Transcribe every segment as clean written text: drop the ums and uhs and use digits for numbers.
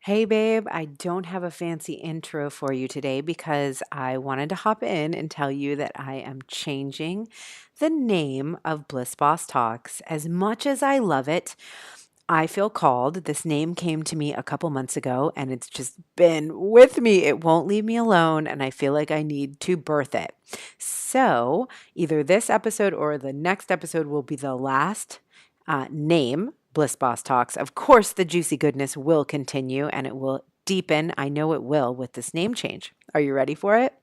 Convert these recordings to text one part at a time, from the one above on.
Hey babe, I don't have a fancy intro for you today because I wanted to hop in and tell you that I am changing the name of Bliss Boss Talks. As much as I love it, I feel called. This name came to me a couple months ago and it's just been with me. It won't leave me alone, and I feel like I need to birth it. So, either this episode or the next episode will be the last name, Bliss Boss Talks. Of course, the juicy goodness will continue and it will deepen. I know it will with this name change. Are you ready for it?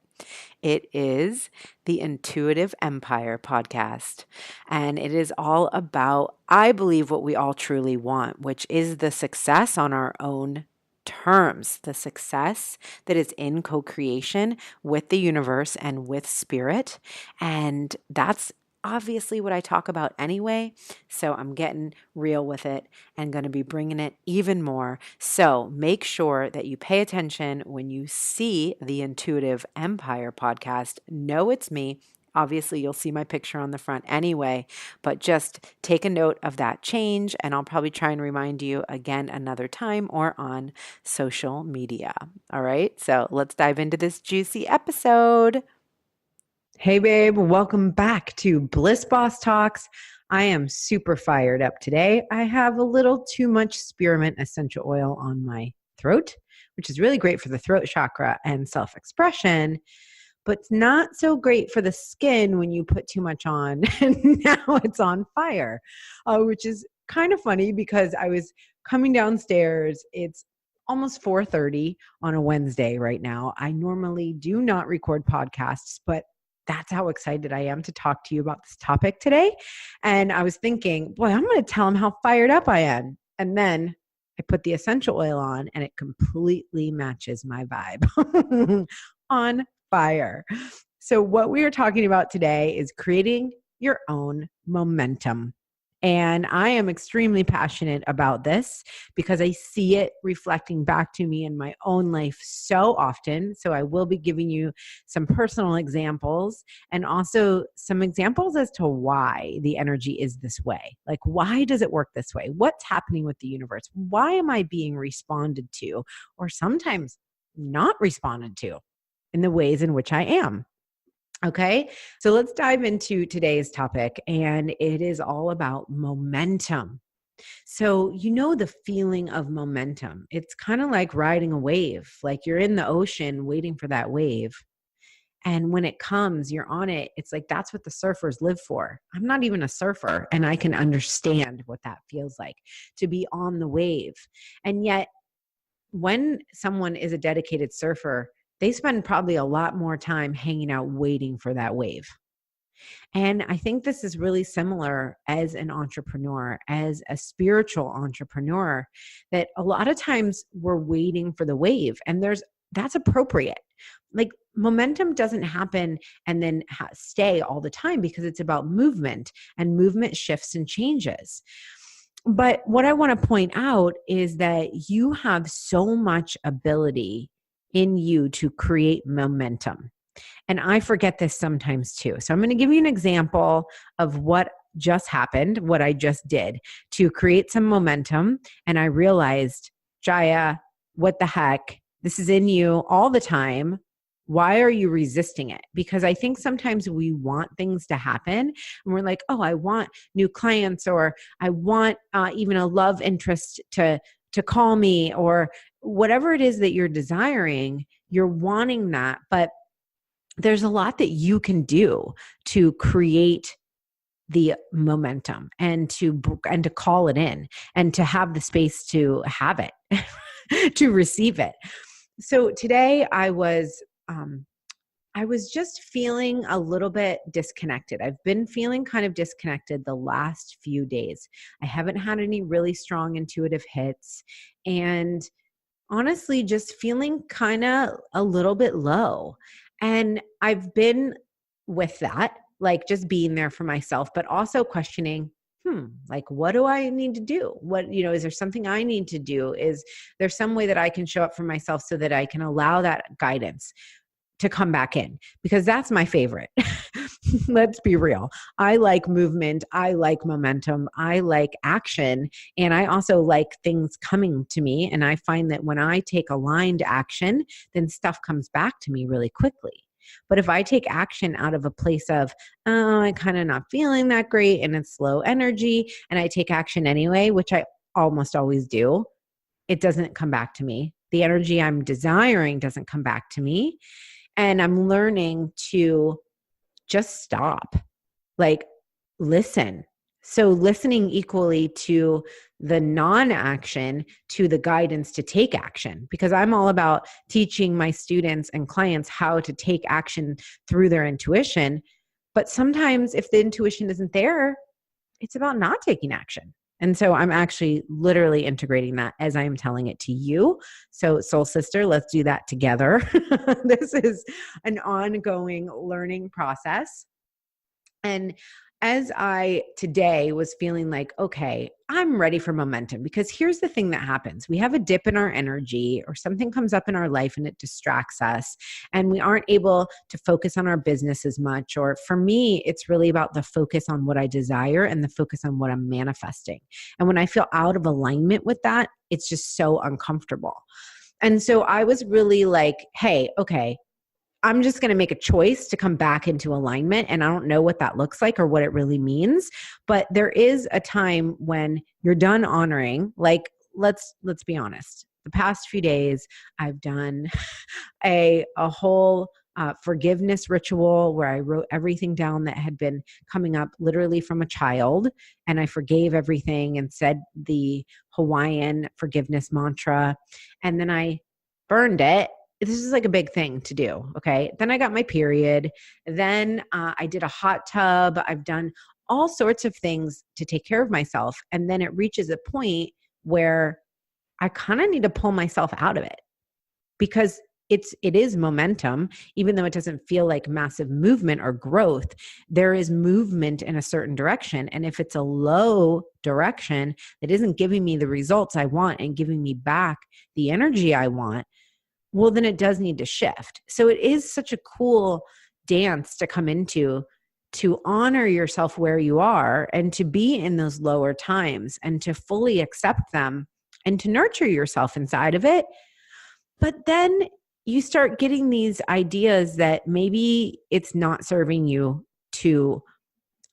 It is the Intuitive Empire podcast. And it is all about, I believe, what we all truly want, which is the success on our own terms, the success that is in co creation with the universe and with spirit. And that's obviously what I talk about anyway. So I'm getting real with it and going to be bringing it even more. So make sure that you pay attention when you see the Intuitive Empire podcast. Know it's me. Obviously, you'll see my picture on the front anyway, but just take a note of that change, and I'll probably try and remind you again another time or on social media. All right, so let's dive into this juicy episode. Hey, babe, welcome back to Bliss Boss Talks. I am super fired up today. I have a little too much spearmint essential oil on my throat, which is really great for the throat chakra and self-expression, but it's not so great for the skin when you put too much on and now it's on fire, which is kind of funny because I was coming downstairs. It's almost 4:30 on a Wednesday right now. I normally do not record podcasts, but that's how excited I am to talk to you about this topic today. And I was thinking, boy, I'm going to tell them how fired up I am. And then I put the essential oil on and it completely matches my vibe. On fire. So what we are talking about today is creating your own momentum. And I am extremely passionate about this because I see it reflecting back to me in my own life so often. So I will be giving you some personal examples and also some examples as to why the energy is this way. Like, why does it work this way? What's happening with the universe? Why am I being responded to, or sometimes not responded to in the ways in which I am? Okay, so let's dive into today's topic, and it is all about momentum. So, you know, the feeling of momentum, it's kind of like riding a wave, like you're in the ocean waiting for that wave. And when it comes, you're on it. It's like that's what the surfers live for. I'm not even a surfer, and I can understand what that feels like to be on the wave. And yet, when someone is a dedicated surfer, they spend probably a lot more time hanging out waiting for that wave. And I think this is really similar as an entrepreneur, as a spiritual entrepreneur, that a lot of times we're waiting for the wave, and that's appropriate. Like, momentum doesn't happen and then stay all the time because it's about movement, and movement shifts and changes. But what I want to point out is that you have so much ability in you to create momentum. And I forget this sometimes too. So I'm going to give you an example of what just happened, what I just did to create some momentum. And I realized, Jaya, what the heck? This is in you all the time. Why are you resisting it? Because I think sometimes we want things to happen and we're like, oh, I want new clients, or I want even a love interest to call me, or whatever it is that you're desiring, you're wanting that. But there's a lot that you can do to create the momentum and to call it in and to have the space to have it, to receive it. So today I was just feeling a little bit disconnected. I've been feeling kind of disconnected the last few days. I haven't had any really strong intuitive hits, and honestly, just feeling kind of a little bit low. And I've been with that, like just being there for myself, but also questioning, like, what do I need to do? Is there something I need to do? Is there some way that I can show up for myself so that I can allow that guidance? to come back in, because that's my favorite. Let's be real. I like movement. I like momentum. I like action. And I also like things coming to me. And I find that when I take aligned action, then stuff comes back to me really quickly. But if I take action out of a place of, oh, I'm kind of not feeling that great and it's low energy, and I take action anyway, which I almost always do, it doesn't come back to me. The energy I'm desiring doesn't come back to me. And I'm learning to just stop, like listen. So listening equally to the non-action, to the guidance to take action, because I'm all about teaching my students and clients how to take action through their intuition. But sometimes if the intuition isn't there, it's about not taking action. And so I'm actually literally integrating that as I am telling it to you. So soul sister, let's do that together. This is an ongoing learning process. And as I today was feeling like, okay, I'm ready for momentum, because here's the thing that happens. We have a dip in our energy, or something comes up in our life and it distracts us, and we aren't able to focus on our business as much. Or for me, it's really about the focus on what I desire and the focus on what I'm manifesting. And when I feel out of alignment with that, it's just so uncomfortable. And so I was really like, hey, okay, I'm just going to make a choice to come back into alignment. And I don't know what that looks like or what it really means, but there is a time when you're done honoring. Like, let's be honest. The past few days, I've done a whole forgiveness ritual where I wrote everything down that had been coming up literally from a child. And I forgave everything and said the Hawaiian forgiveness mantra. And then I burned it. This is like a big thing to do. Okay. Then I got my period. Then I did a hot tub. I've done all sorts of things to take care of myself. And then it reaches a point where I kind of need to pull myself out of it, because it is momentum. Even though it doesn't feel like massive movement or growth, there is movement in a certain direction. And if it's a low direction that isn't giving me the results I want and giving me back the energy I want, well, then it does need to shift. So it is such a cool dance to come into, to honor yourself where you are and to be in those lower times and to fully accept them and to nurture yourself inside of it. But then you start getting these ideas that maybe it's not serving you to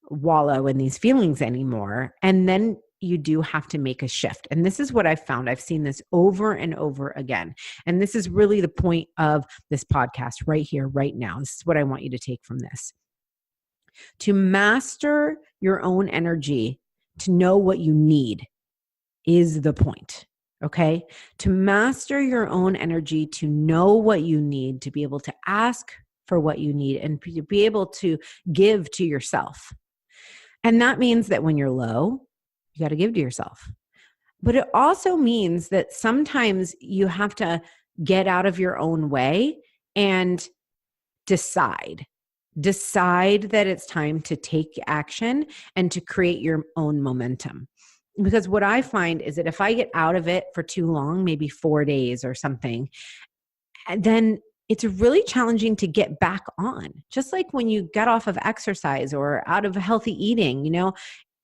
wallow in these feelings anymore. And then you do have to make a shift. And this is what I've found. I've seen this over and over again. And this is really the point of this podcast right here, right now. This is what I want you to take from this. To master your own energy, to know what you need is the point. Okay? To master your own energy, to know what you need, to be able to ask for what you need and to be able to give to yourself. And that means that when you're low, you got to give to yourself. But it also means that sometimes you have to get out of your own way and decide that it's time to take action and to create your own momentum. Because what I find is that if I get out of it for too long, maybe 4 days or something, then it's really challenging to get back on. Just like when you get off of exercise or out of healthy eating,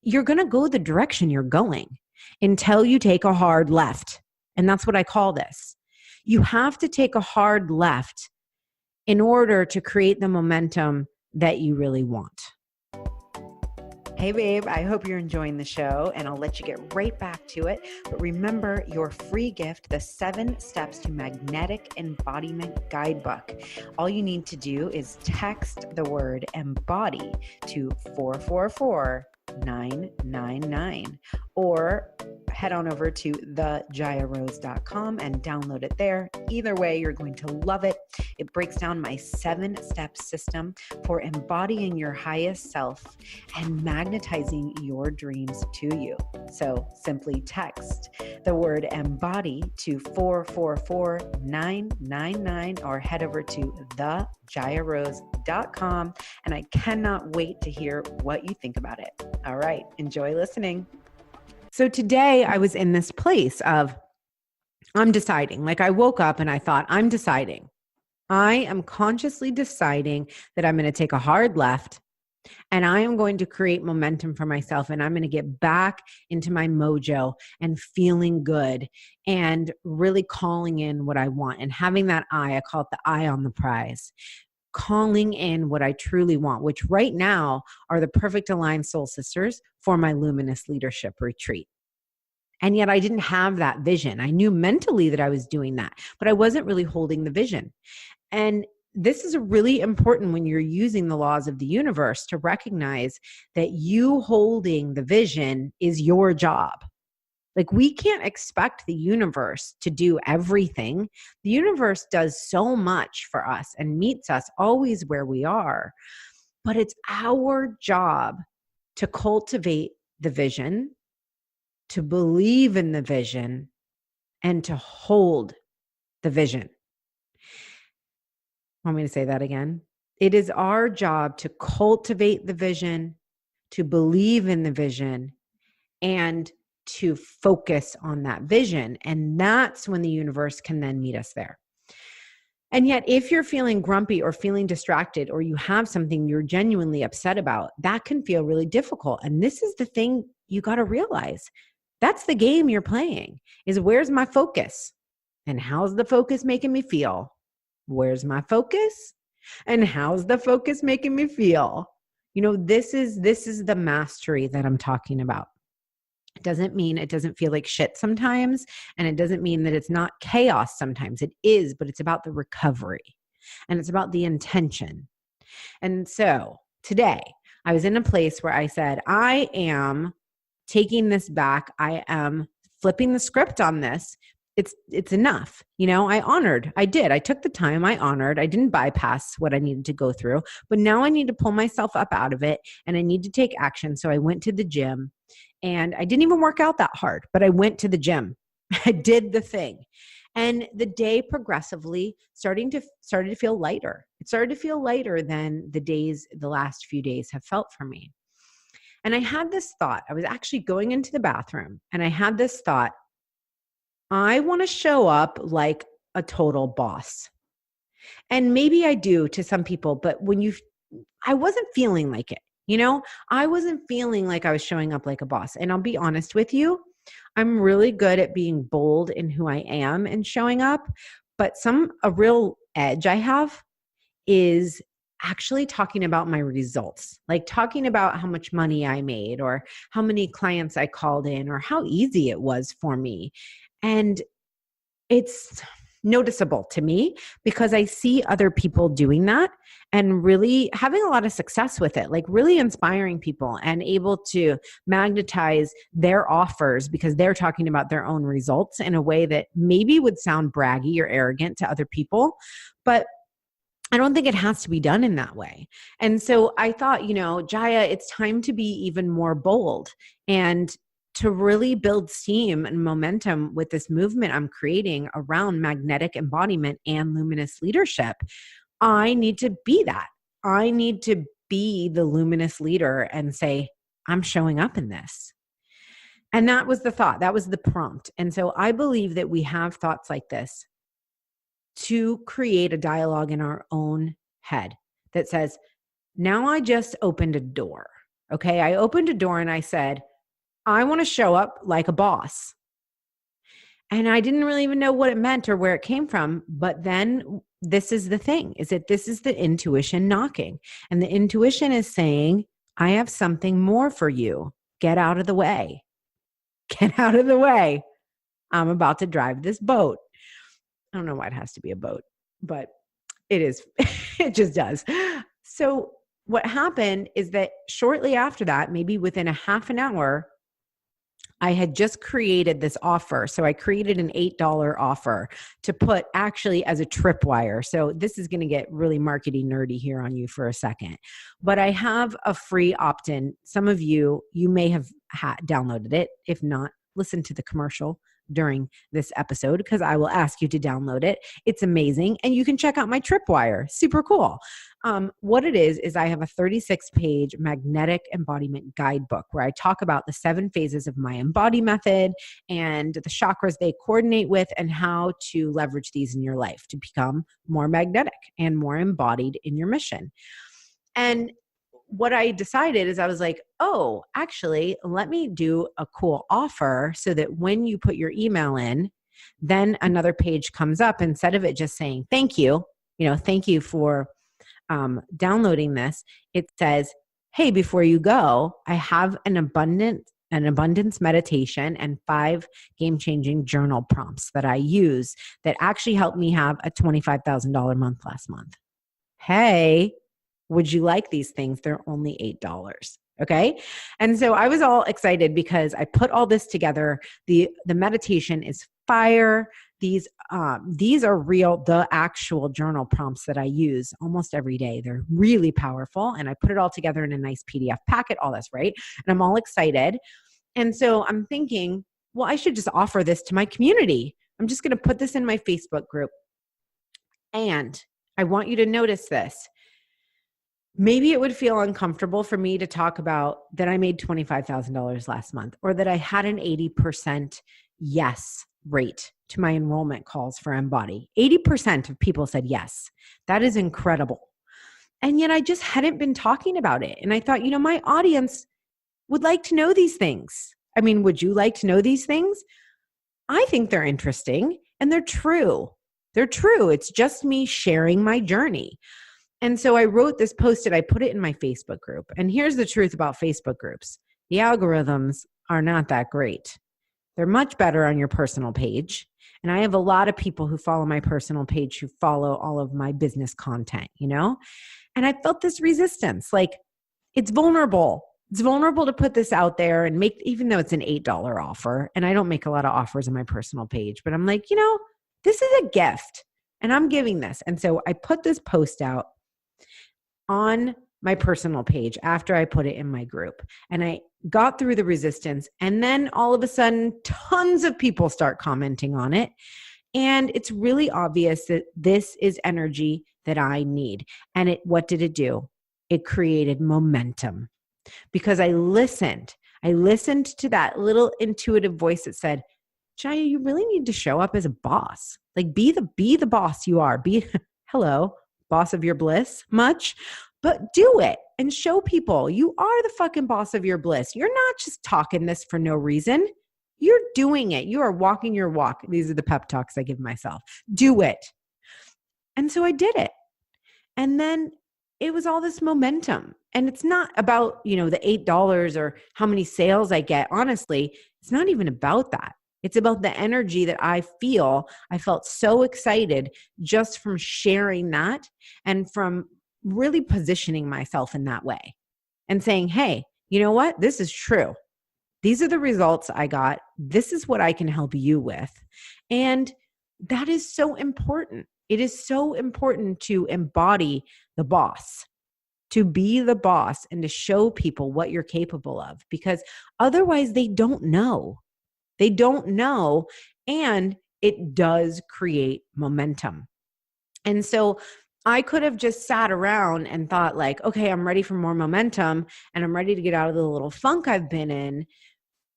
you're going to go the direction you're going until you take a hard left. And that's what I call this. You have to take a hard left in order to create the momentum that you really want. Hey babe, I hope you're enjoying the show, and I'll let you get right back to it. But remember your free gift, the 7 Steps to Magnetic Embodiment Guidebook. All you need to do is text the word EMBODY to 444-999, or head on over to thejayarose.com and download it there. Either way, you're going to love it. It breaks down my 7-step system for embodying your highest self and magnetizing your dreams to you. So simply text the word EMBODY to 444-999 or head over to thejayarose.com, and I cannot wait to hear what you think about it. All right, enjoy listening. So today I was in this place of, I'm deciding. Like I woke up and I thought, I'm deciding. I am consciously deciding that I'm going to take a hard left and I am going to create momentum for myself, and I'm going to get back into my mojo and feeling good and really calling in what I want and having that eye. I call it the eye on the prize. Calling in what I truly want, which right now are the perfect aligned soul sisters for my luminous leadership retreat. And yet I didn't have that vision. I knew mentally that I was doing that, but I wasn't really holding the vision. And this is really important when you're using the laws of the universe to recognize that you holding the vision is your job. Like, we can't expect the universe to do everything. The universe does so much for us and meets us always where we are. But it's our job to cultivate the vision, to believe in the vision, and to hold the vision. Want me to say that again? It is our job to cultivate the vision, to believe in the vision, and to focus on that vision. And that's when the universe can then meet us there. And yet, if you're feeling grumpy or feeling distracted, or you have something you're genuinely upset about, that can feel really difficult. And this is the thing you got to realize. That's the game you're playing, is where's my focus? And how's the focus making me feel? Where's my focus? And how's the focus making me feel? You know, this is the mastery that I'm talking about. It doesn't mean it doesn't feel like shit sometimes, and it doesn't mean that it's not chaos sometimes. It is, but it's about the recovery, and it's about the intention. And so today I was in a place where I said, I am taking this back. I am flipping the script on this. It's enough. You know, I took the time, I didn't bypass what I needed to go through, but now I need to pull myself up out of it, and I need to take action. So I went to the gym, and I didn't even work out that hard, but I went to the gym. I did the thing. And the day progressively started to feel lighter. It started to feel lighter than the last few days have felt for me. And I had this thought. I was actually going into the bathroom, and I had this thought. I want to show up like a total boss. And maybe I do to some people, but I wasn't feeling like it. You know, I wasn't feeling like I was showing up like a boss. And I'll be honest with you, I'm really good at being bold in who I am and showing up. But a real edge I have is actually talking about my results, like talking about how much money I made, or how many clients I called in, or how easy it was for me. And it's noticeable to me because I see other people doing that and really having a lot of success with it, like really inspiring people and able to magnetize their offers because they're talking about their own results in a way that maybe would sound braggy or arrogant to other people. But I don't think it has to be done in that way. And so I thought, Jaya, it's time to be even more bold and to really build steam and momentum with this movement I'm creating around magnetic embodiment and luminous leadership. I need to be that. I need to be the luminous leader and say, I'm showing up in this. And that was the thought. That was the prompt. And so I believe that we have thoughts like this to create a dialogue in our own head that says, now I just opened a door. Okay. I opened a door and I said, I want to show up like a boss. And I didn't really even know what it meant or where it came from. But then this is the thing, is that this is the intuition knocking. And the intuition is saying, I have something more for you. Get out of the way. Get out of the way. I'm about to drive this boat. I don't know why it has to be a boat, but it is. It just does. So what happened is that shortly after that, maybe within a half an hour, I had just created this offer. So I created an $8 offer to put actually as a tripwire. So this is going to get really marketing nerdy here on you for a second. But I have a free opt-in. Some of you may have downloaded it. If not, listen to the commercial. during this episode because I will ask you to download it. It's amazing. And you can check out my tripwire. Super cool. What it is I have a 36-page magnetic embodiment guidebook where I talk about the 7 phases of my embody method and the chakras they coordinate with and how to leverage these in your life to become more magnetic and more embodied in your mission. And what I decided is I was like, oh, actually, let me do a cool offer so that when you put your email in, then another page comes up instead of it just saying, thank you for downloading this. It says, hey, before you go, I have an abundance meditation and 5 game-changing journal prompts that I use that actually helped me have a $25,000 month last month. Hey, would you like these things? They're only $8. Okay. And so I was all excited because I put all this together. The meditation is fire. These are real, the actual journal prompts that I use almost every day. They're really powerful. And I put it all together in a nice PDF packet, all this, right? And I'm all excited. And so I'm thinking, well, I should just offer this to my community. I'm just going to put this in my Facebook group. And I want you to notice this. Maybe it would feel uncomfortable for me to talk about that I made $25,000 last month or that I had an 80% yes rate to my enrollment calls for Embody. 80% of people said yes. That is incredible. And yet I just hadn't been talking about it. And I thought, my audience would like to know these things. I mean, would you like to know these things? I think they're interesting and they're true. They're true. It's just me sharing my journey. And so I wrote this post and I put it in my Facebook group. And here's the truth about Facebook groups. The algorithms are not that great. They're much better on your personal page. And I have a lot of people who follow my personal page who follow all of my business content, And I felt this resistance, like it's vulnerable. It's vulnerable to put this out there and even though it's an $8 offer. And I don't make a lot of offers on my personal page, but I'm like, this is a gift and I'm giving this. And so I put this post out on my personal page after I put it in my group. And I got through the resistance. And then all of a sudden, tons of people start commenting on it. And it's really obvious that this is energy that I need. And what did it do? It created momentum because I listened. I listened to that little intuitive voice that said, Jaya, you really need to show up as a boss. Like be the boss you are. Hello. Boss of your bliss much, but do it and show people you are the fucking boss of your bliss. You're not just talking this for no reason. You're doing it. You are walking your walk. These are the pep talks I give myself. Do it. And so I did it. And then it was all this momentum. And it's not about, the $8 or how many sales I get. Honestly, it's not even about that. It's about the energy that I feel. I felt so excited just from sharing that and from really positioning myself in that way and saying, hey, you know what? This is true. These are the results I got. This is what I can help you with. And that is so important. It is so important to embody the boss, to be the boss and to show people what you're capable of, because otherwise they don't know. They don't know, and it does create momentum. And so I could have just sat around and thought like, okay, I'm ready for more momentum and I'm ready to get out of the little funk I've been in.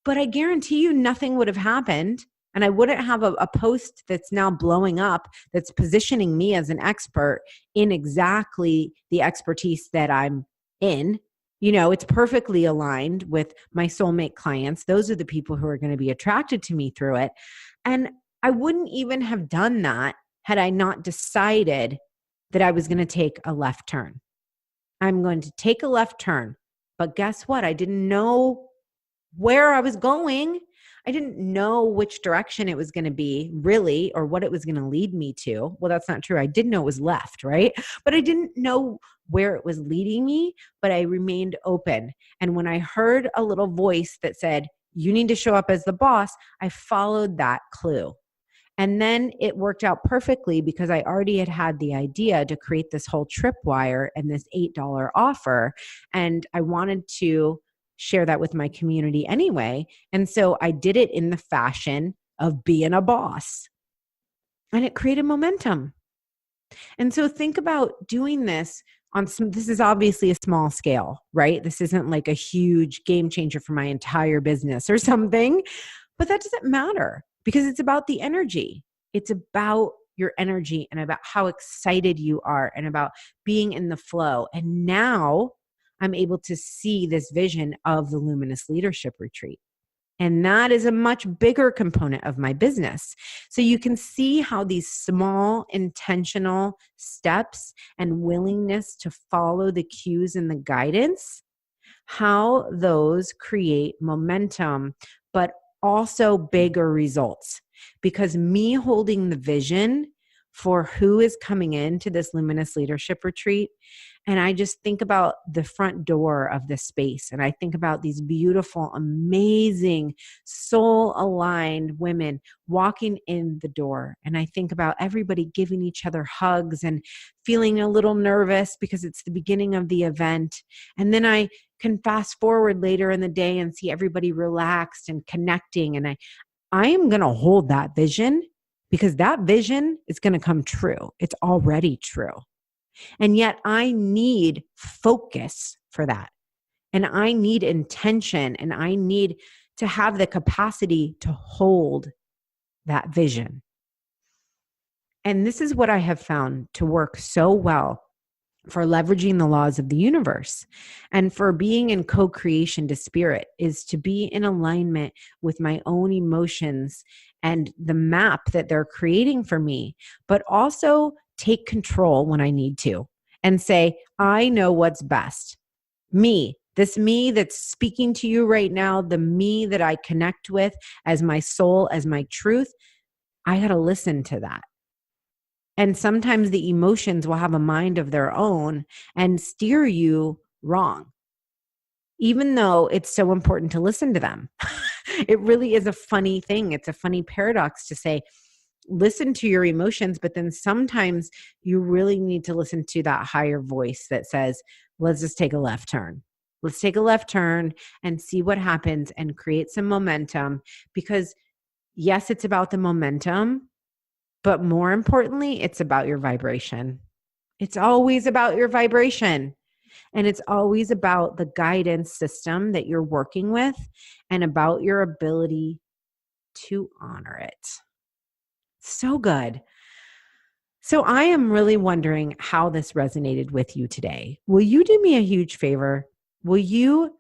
But I guarantee you nothing would have happened. And I wouldn't have a post that's now blowing up, that's positioning me as an expert in exactly the expertise that I'm in. It's perfectly aligned with my soulmate clients. Those are the people who are going to be attracted to me through it. And I wouldn't even have done that had I not decided that I was going to take a left turn. I'm going to take a left turn. But guess what? I didn't know where I was going. I didn't know which direction it was going to be really, or what it was going to lead me to. Well, that's not true. I did know it was left, right? But I didn't know where it was leading me, but I remained open. And when I heard a little voice that said, you need to show up as the boss, I followed that clue. And then it worked out perfectly because I already had the idea to create this whole tripwire and this $8 offer. And I wanted to share that with my community anyway. And so I did it in the fashion of being a boss. And it created momentum. And so think about doing this this is obviously a small scale, right? This isn't like a huge game changer for my entire business or something, but that doesn't matter because it's about the energy. It's about your energy and about how excited you are and about being in the flow. And now I'm able to see this vision of the Luminous Leadership Retreat. And that is a much bigger component of my business. So you can see how these small intentional steps and willingness to follow the cues and the guidance, how those create momentum, but also bigger results. Because me holding the vision for who is coming into this Luminous Leadership Retreat, and I just think about the front door of this space, and I think about these beautiful, amazing, soul-aligned women walking in the door, and I think about everybody giving each other hugs and feeling a little nervous because it's the beginning of the event, and then I can fast forward later in the day and see everybody relaxed and connecting, and I am going to hold that vision because that vision is going to come true. It's already true. And yet I need focus for that. And I need intention. And I need to have the capacity to hold that vision. And this is what I have found to work so well for leveraging the laws of the universe and for being in co-creation to spirit is to be in alignment with my own emotions and the map that they're creating for me, but also take control when I need to and say, I know what's best. Me, this me that's speaking to you right now, the me that I connect with as my soul, as my truth, I got to listen to that. And sometimes the emotions will have a mind of their own and steer you wrong, even though it's so important to listen to them. It really is a funny thing. It's a funny paradox to say, listen to your emotions, but then sometimes you really need to listen to that higher voice that says, let's just take a left turn. Let's take a left turn and see what happens and create some momentum because yes, it's about the momentum, but more importantly, it's about your vibration. It's always about your vibration. And it's always about the guidance system that you're working with and about your ability to honor it. So good. So I am really wondering how this resonated with you today. Will you do me a huge favor? Will you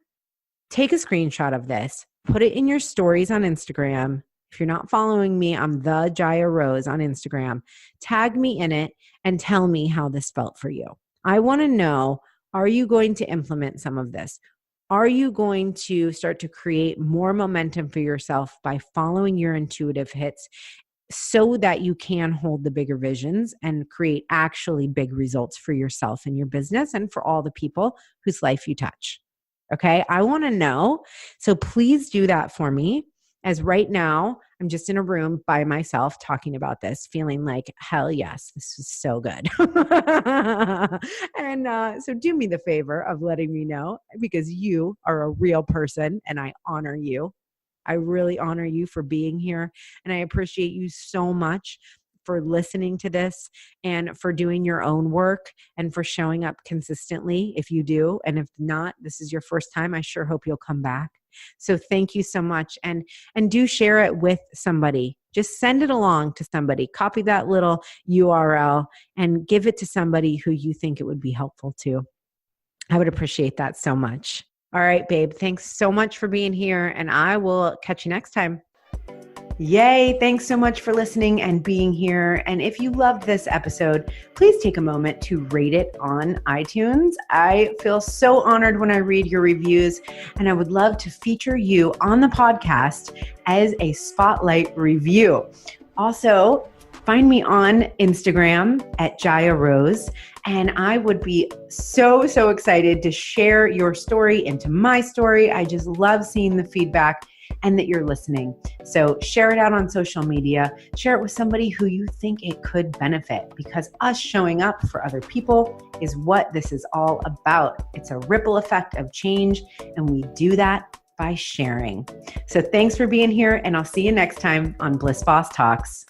take a screenshot of this, put it in your stories on Instagram? If you're not following me, I'm the Jaya Rose on Instagram. Tag me in it and tell me how this felt for you. I want to know, are you going to implement some of this? Are you going to start to create more momentum for yourself by following your intuitive hits so that you can hold the bigger visions and create actually big results for yourself and your business and for all the people whose life you touch? Okay, I want to know. So please do that for me. As right now, I'm just in a room by myself talking about this, feeling like, hell yes, this is so good. And so do me the favor of letting me know because you are a real person and I honor you. I really honor you for being here. And I appreciate you so much for listening to this and for doing your own work and for showing up consistently if you do. And if not, this is your first time, I sure hope you'll come back. So thank you so much. And do share it with somebody. Just send it along to somebody. Copy that little URL and give it to somebody who you think it would be helpful to. I would appreciate that so much. All right, babe. Thanks so much for being here. And I will catch you next time. Yay. Thanks so much for listening and being here. And if you loved this episode, please take a moment to rate it on iTunes. I feel so honored when I read your reviews, and I would love to feature you on the podcast as a spotlight review. Also, find me on Instagram at Jaya Rose, and I would be so excited to share your story into my story. I just love seeing the feedback and that you're listening. So share it out on social media. Share it with somebody who you think it could benefit, because us showing up for other people is what this is all about. It's a ripple effect of change, and we do that by sharing. So thanks for being here, and I'll see you next time on Bliss Boss Talks.